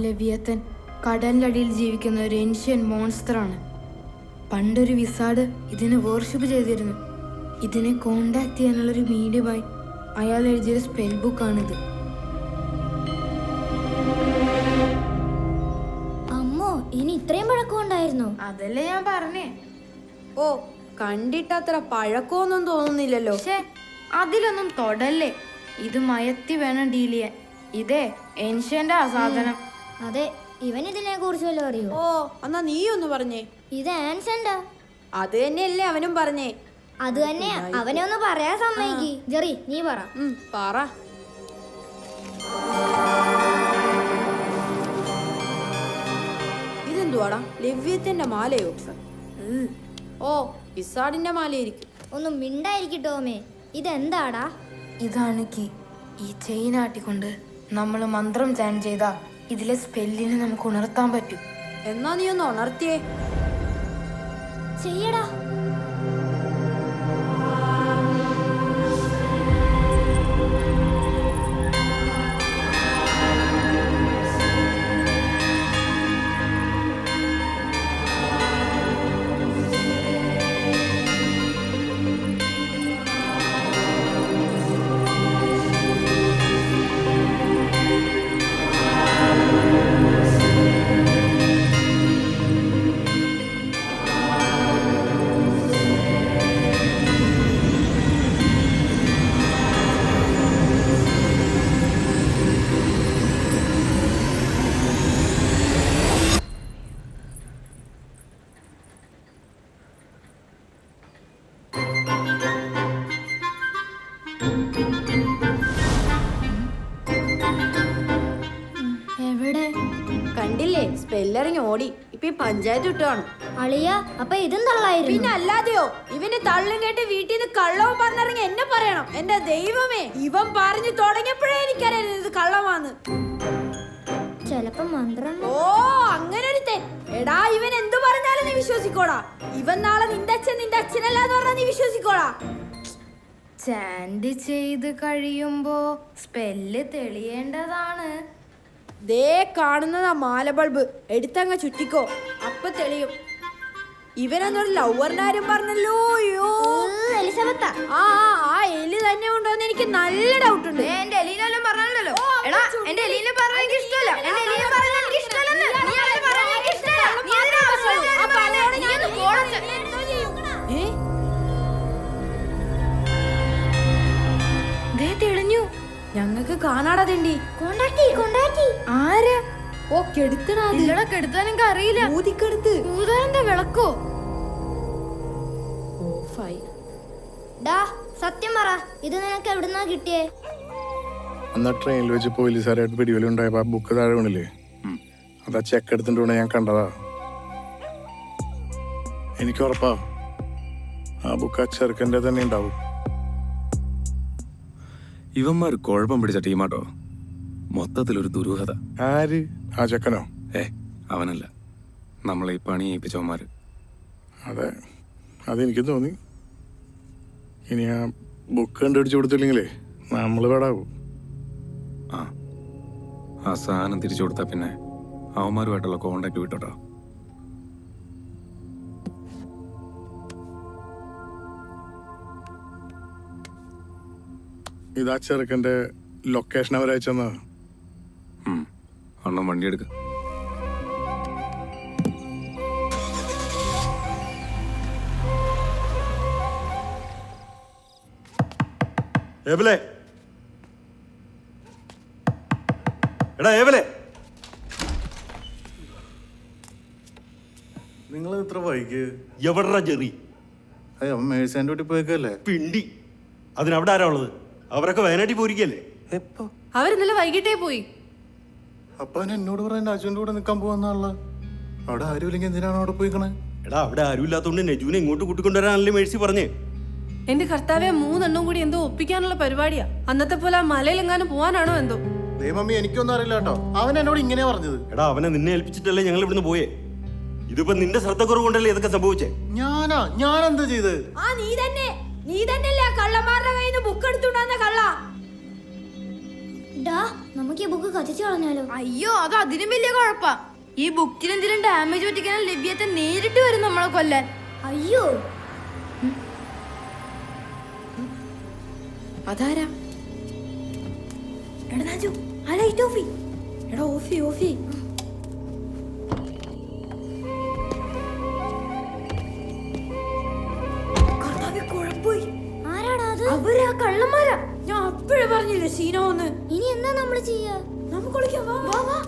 ലെവിയത്തൻ കടലിൻ്റെ അടിയിൽ ജീവിക്കുന്ന ഒരു ഏൻഷ്യൻ മോൺസ്റ്ററാണ്. പണ്ടൊരു വിസാർഡ് ഇതിനെ വർഷിപ്പ് ചെയ്തിരുന്നു. ഇതിനെ കോണ്ടാക്ട് ചെയ്യാനുള്ളൊരു മീഡിയമായി അയാൾ എഴുതിയൊരു സ്പെൽ ബുക്കാണിത്. അമ്മോ, ഇനി ഇത്രയും പഴക്കമുണ്ടായിരുന്നു? അതല്ലേ ഞാൻ പറഞ്ഞേ. ഓ, കണ്ടിട്ടത്ര പഴക്കമൊന്നും തോന്നുന്നില്ലല്ലോ. പക്ഷേ അതിലൊന്നും തൊടല്ലേ. ഇത് മയത്തി വേണം ഡീൽ ചെയ്യാൻ. ഇതേ ഏൻഷ്യന്റെ ആ സാധനം. അതെ, ഇവൻ ഇതിനെ കുറിച്ച് വല്ലതും അറിയോ? ഓ, എന്നാ നീ ഒന്ന് പറഞ്ഞേ. ഇത് ആൻസണ്ടാ. അത് തന്നെയല്ലേ അവനും പറഞ്ഞേ. അത് തന്നെ അവനെ ഒന്ന് പറയാൻ സമ്മതിക്ക്. ജെറി, നീ പറ. പറ. ഇതെന്തുവാടാ, ലെവ്യത്തിന്റെ മാലയോ? ഓ, വിസാഡിന്റെ മാലയായിരിക്കും. ഒന്ന് മിണ്ടായിരിക്കട്ടോമേ. ഇതെന്താടാ? ഇതാണ് കീ. ഈ ചെയിൻ ആട്ടിക്കൊണ്ട് നമ്മൾ മന്ത്രം ചാൻ ചെയ്താ ഇതിലെ സ്പെല്ലിനെ നമുക്ക് ഉണർത്താൻ പറ്റും. എന്നാ നീ ഒന്ന് ഉണർത്തിയേ. ചെയ്യടാ. എവിടെ? കണ്ടില്ലേ, സ്പെല്ലറിങ് ഓടി. ഇപ്പൊ ഈ പഞ്ചായത്ത് വിട്ടാണ്. അളിയ, അപ്പൊ ഇതും തള്ളായിരുന്നു? പിന്നെ അല്ലാതെയോ. ഇവന് തള്ളും കേട്ട് വീട്ടിൽ നിന്ന് കള്ളവും പറഞ്ഞിറങ്ങി എന്നെ പറയണം. എന്റെ ദൈവമേ, ഇവൻ പറഞ്ഞു തുടങ്ങിയപ്പോഴേ എനിക്കറിയാം ഇത് കള്ളമാന്ന്. ചെലപ്പോ മന്ത്രം. ഓ, അങ്ങനെ ഒരു തെൻ. എടാ, ഇവൻ എന്തു പറഞ്ഞാലും നീ വിശ്വസിക്കോടാ. ഇവൻ നാളെ നിന്റെ അച്ഛനല്ലാന്ന് പറഞ്ഞാൽ നീ വിശ്വസിക്കോടാ. ചാൻഡ് ചെയ്ത് കഴിയുമ്പോ സ്പെല്ല് തെളിയേണ്ടതാണ്. ദേ കാണുന്നതാ മാല ബൾബ്. എടുത്തങ്ങ് ചുറ്റിക്കോ, അപ്പൊ തെളിയും. ഇവനൊന്നൊരു ലവറിനാരും പറഞ്ഞല്ലോ. അയ്യോ, എലിസബത്ത. ആ എലി തന്നെ ഉണ്ടോന്ന് എനിക്ക് നല്ല ഡൗട്ട് ഉണ്ട്. എന്റെ എലീനെല്ലാം പറഞ്ഞല്ലോ. എടാ, എന്റെ എലീനെ പറഞ്ഞ എനിക്ക് ഇഷ്ടമല്ല. എന്റെ എലീനെ പറഞ്ഞ എനിക്ക് ഇഷ്ടമല്ലെന്ന്. നീ അതിനെ പറഞ്ഞ എനിക്ക് ഇഷ്ടമല്ല. നീ അതിനെ പറഞ്ഞ നീ ഒന്ന് പോടച്ച്. ദേ തെളിഞ്ഞു. ഞങ്ങൾക്ക് കാണാടാ തെണ്ടി. കൊണ്ടാക്കി. ആര്? ഓ, കെടുത്തടാ. ഇല്ലടാ, കെടുത്താൻ എനിക്ക് അറിയില്ല. ഊതിക്കെടുത്ത്. ഊതാനെന്താ വിളക്കോ? ഡാ, സത്യം പറ, ഇത് നിനക്ക് എവിടുന്നാ കിട്ടിയേ? അന്ന് ട്രെയിനിൽ വെച്ച് പോലീസുകാരായിട്ട് പിടിവലുണ്ടായപ്പോ ആ ബുക്ക് താഴെ വീണില്ലേ, അതാ ചെക്ക് എടുത്തിട്ടുണ്ട്. ഞാൻ കണ്ടതാ. എനിക്ക് ഉറപ്പാ ആ ബുക്ക് ആ ചെറുക്കൻ്റെ തന്നെ ഉണ്ടാവും. ഇവന്മാർ കുഴപ്പം പിടിച്ച ടീമാട്ടോ. മൊത്തത്തിലൊരു ദുരൂഹത. ആര്? ആ ചെക്കനോ? അവനല്ല, നമ്മളെ ഈ പണി ഏൽപ്പിച്ചവന്മാര്. അതെ, അതെനിക്ക് തോന്നി. ഇനി ആ ബുക്ക് കണ്ടുപിടിച്ച് കൊടുത്തില്ലെങ്കിലേ നമ്മൾ പെടാവും. ആ സാധനം തിരിച്ചു കൊടുത്താ പിന്നെ അവന്മാരുമായിട്ടുള്ള കോണ്ടാക്ട് വിട്ടോട്ടോ. ഇതാ ചെറുക്കൻ്റെ ലൊക്കേഷൻ അവരയച്ചെന്നാ. അണ്ണം വണ്ടി എടുക്ക. ഏബലേ, എടാ ഏബലേ, നിങ്ങൾ ഇത്ര വൈകി? എവിടാ ജെറി? അയ്യോ, മേഴ്സാൻ്റെ വീട്ടിൽ പോയേക്കല്ലേ? പിണ്ടി. അതിനവിടെ ആരാ ഉള്ളത്? അവരൊക്കെ വയനാട്ടിൽ പോയിരിക്കല്ലേ? എപ്പോ? അവരിന്നലെ വൈകിട്ടേ പോയി. അപ്പൊ അവൻ എന്നോട് പറയാൻ അച്ഛൻ്റെ കൂടെ നിൽക്കാൻ പോവാന്നുള്ള. അവിടെ ആരും ഇല്ലെങ്കിൽ എന്തിനാണ് അവിടെ പോയിക്കണേ? എടാ, അവിടെ ആരും ഇല്ലാത്തതുകൊണ്ട് നെജുവിനെ ഇങ്ങോട്ട് കൂട്ടിക്കൊണ്ടുവരാനല്ലേ മേഴ്സി പറഞ്ഞേ. എന്റെ കർത്താവെ, 3 എണ്ണം കൂടി എന്തോ ഒപ്പിക്കാനുള്ള പരിപാടിയാ. അന്നത്തെ പോലെ ആ മലയിലെങ്ങാനും പോവാനാണോ എന്തോ. ദൈവമമ്മി, എനിക്കൊന്നും അറിയില്ല കേട്ടോ. അവൻ എന്നോട് ഇങ്ങനെ പറഞ്ഞത്. എടാ, അവനെ നിന്നെ ഏൽപ്പിച്ചിട്ടല്ലേ ഞങ്ങൾ ഇവിടുന്ന് പോയേ. ഇതിപ്പോ നിന്റെ ശ്രദ്ധക്കുറവ് കൊണ്ടല്ലേ ഇതൊക്കെ സംഭവിച്ചേ. ഞാൻ എന്താ ചെയ്ത്? നീ തന്നെയല്ലേ ആ കള്ളന്മാരുടെ കയ്യിൽ നിന്ന് ബുക്ക് എടുത്തുണ്ടാകുന്ന കള്ള. ഡാ, നമ്മൾ നമുക്ക് ഈ ബുക്ക് കത്തിച്ചു കളഞ്ഞാലോ? അയ്യോ, അത് അതിനും വലിയ കുഴപ്പാ. ഈ ബുക്കിന് എന്തെങ്കിലും ഡാമേജ് പറ്റിക്കാൻ ലഭ്യത്തെ നേരിട്ട് വരും നമ്മളെ കൊല്ലാൻ. അയ്യോ, അതാരാ? എടാ രാജു, ആ ലൈറ്റ് ഓഫ് ചെയ്യ്. എടാ ഓഫ് ചെയ്യ്, ഓഫ് ചെയ്യ്. കർത്താവേ, കുഴപ്പമായി. ആരാടാ അത്? അവരാ കള്ളന്മാരാ. ഞാൻ അപ്പോഴേ പറഞ്ഞില്ലേ സീനോന്ന്. ഇനി എന്താ നമ്മള് ചെയ്യാ? നമുക്ക് വിളിക്കാം, വാ വാ വാ.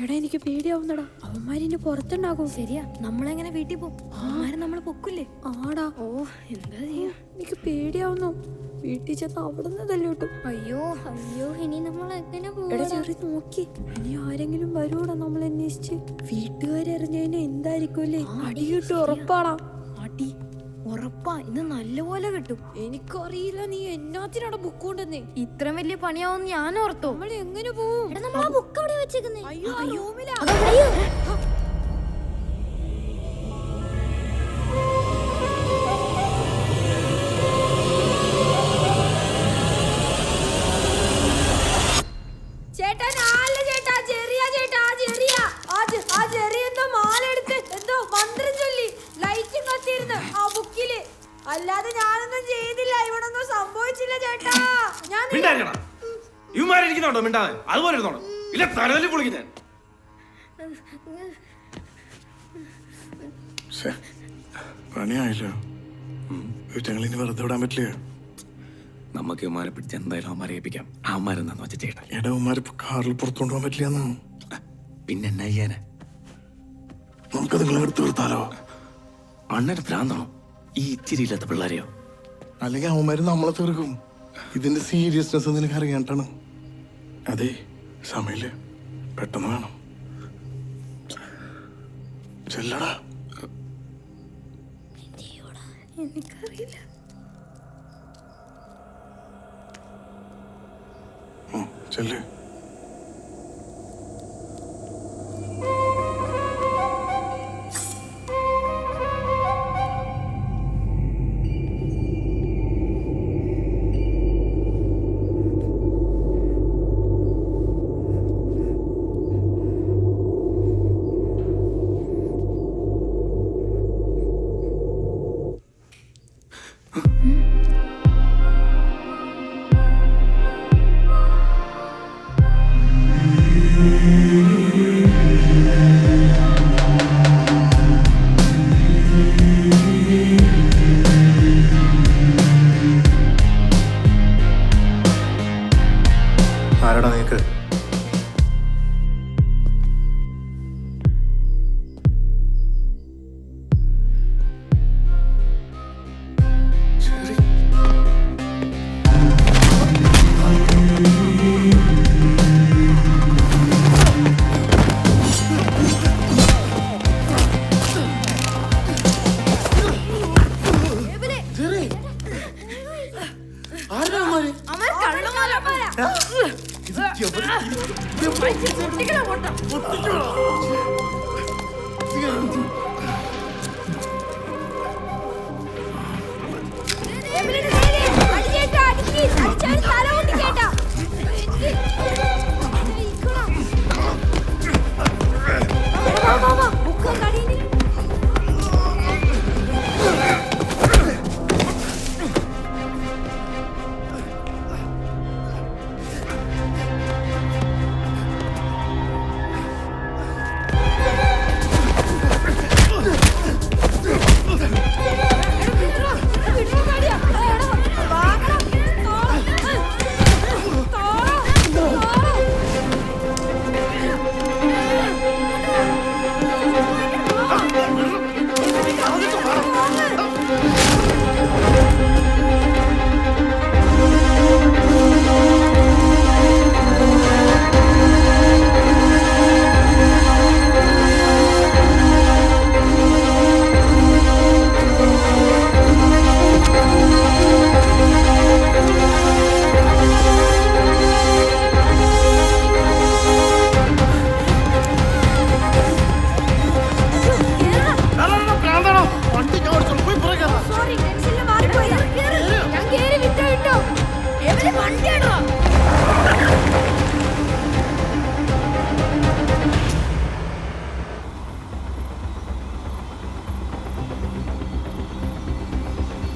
എടാ എനിക്ക് പേടിയാവുന്നടാ, അവന്മാരിന്റെ പുറത്തുണ്ടാകും. ശരിയാ, നമ്മളെങ്ങനെ വീട്ടിൽ പോകും? അവന്മാരെ നമ്മളെ പൊക്കില്ലേ? ആടാ. ഓ, എന്താ ചെയ്യാ? എനിക്ക് പേടിയാവുന്നു. വീട്ടിൽ ചെന്ന് അവിടെ നിന്ന് തല്ലിട്ടും. അയ്യോ അയ്യോ, ഇനി നമ്മൾ എങ്ങനെ എടാ പോവാ? ചെറി നോക്കി, ഇനി ആരെങ്കിലും വരൂടാ നമ്മൾ അന്വേഷിച്ച്. വീട്ടുകാരറിഞ്ഞതിന് എന്തായിരിക്കുമല്ലേ? അടി കിട്ടും, ഉറപ്പാടാ. അടി ഉറപ്പാ, ഇന്ന് നല്ലപോലെ കിട്ടും. എനിക്കറിയില്ല നീ എന്നാത്തിനാണ് ബുക്ക് കൊണ്ടെന്നേ. ഇത്ര വലിയ പണിയാവുന്ന ഞാൻ ഓർത്തോ? നമ്മൾ എങ്ങനെ പോവും? എടാ, നമ്മൾ ആ ബുക്ക് അവിടെ വെച്ചേക്കുന്നേ. അയ്യോ, ആ റൂമിലാ. അയ്യോ, ചേട്ടാ, നാല് ചേട്ടാ, ചെറിയ ചേട്ടാ, ചെറിയ ആ ചെറിയ എന്തോ മാലെടുത്ത് എന്തോ മന്ത്രം ചൊല്ലി ലൈറ്റും കത്തിയിരുന്നു ആ ബുക്കില്. അല്ലാതെ ഞാനൊന്നും ചെയ്തില്ല, ഇവിടൊന്നും സംഭവിച്ചില്ല ചേട്ടാ. ഞാൻ ഇവന്മാരിക്കുന്നുണ്ടോ മിണ്ടാതെ? അതുപോലെ ഇരുന്നോളൂ. ഇല്ല തലതല്ലി പൊളിക്കും ഞാൻ. പണിയായില്ലോ. വീട്ടങ്ങളിനി വെറുതെ വിടാൻ പറ്റില്ല. നമുക്ക് ഇവന്മാരെ പിടിച്ച് എന്തായാലും അവന്മാരെ ഏൽപ്പിക്കാം. അവന്മാരെന്താന്ന് വെച്ചാൽ ചേട്ടാ. ഇടവന്മാരിപ്പോ കാറിൽ പുറത്തുകൊണ്ട് പോകാൻ പറ്റില്ലെന്നോ? പിന്നെ എന്നാ ചെയ്യാനാ? നമുക്ക് നിങ്ങളെ എടുത്ത് നിർത്താലോ? അണ്ണന് ഭ്രാന്താണോ ഈ ഇച്ചിരി ഇല്ലാത്ത പിള്ളേരെയോ? അല്ലെങ്കിൽ അവന്മാര് നമ്മളെ തീർക്കും. ഇതിന്റെ സീരിയസ്നെസ് നിനക്ക് അറിയാണ്ടാണ്. അതെ, സമയമില്ല, പെട്ടെന്ന് വേണം. ചെല്ലടാ. എനിക്കറിയില്ല. ചെല്ല്. എബിലിന്റെ നേരെ അടി ചേട്ടാ, അടിക്ക്. അടിച്ചാൽ തല പൊട്ടി ചേട്ടാ. ജയിക്കണം. വാ, ബുക്ക് കടീന്. സോറി, ടെൻഷനിൽ മാറിപ്പോയി. ഞാൻ കേറി വിട്ടോ. എബില് വണ്ടിയാണോ?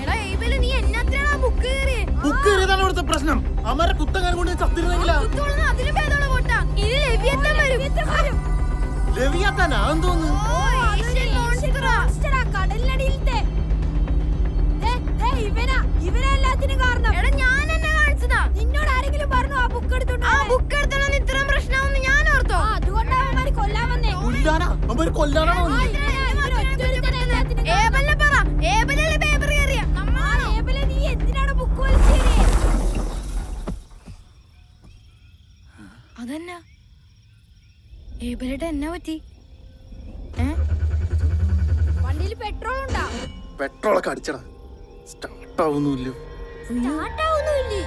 എടാ ഏബില്, നീ എന്നാത്തിനാണ് ബുക്ക് കയറിയേ? ബുക്ക് കയറിയതാണ് ഇവിടുത്തെ പ്രശ്നം. അമ്മരെ കുത്തങ്ങനെ കൊണ്ട് ചത്തിരുന്നെങ്കിലാ. അതിലും ഭേദമുള്ള കോട്ടാ. ഇനി ലെവിയത്താൻ വരും. രവിയാത്താനാ തോന്നുന്നു. കടലിനടിയിലത്തെ ഇവനാ എല്ലാത്തിനും കാരണം. എടാ ഞാൻ എന്നെ കാണിച്ചതാ. നിന്നോട് ആരെങ്കിലും പറഞ്ഞു ആ ബുക്ക് എടുത്തോണ്ട്? ആ ബുക്ക് എടുത്തോണ്ട് ഇത്രയും പ്രശ്നമാണെന്ന് ഞാൻ ഓർത്തോ? അതുകൊണ്ടാ അവന്മാര് കൊല്ലാൻ വന്നേ. കൊല്ലാനാ? അവര് കൊല്ലാനാണോ? ഏബലിനെ പറ. ഏബലല്ലേ പേപ്പർ കയറിയ? ഏബലെ, നീ എന്തിനാണ് ബുക്ക് വലിച്ചേറിയേ? അതന്നെ ഏബലയുടെ എന്നാ പറ്റി? വണ്ടിയിൽ പെട്രോൾ ഉണ്ടാ? പെട്രോളൊക്കെ അടിച്ചടാ. സ്റ്റാർട്ട് ആവുന്നില്ല. സ്റ്റാർട്ട് ആവുന്നില്ലേ?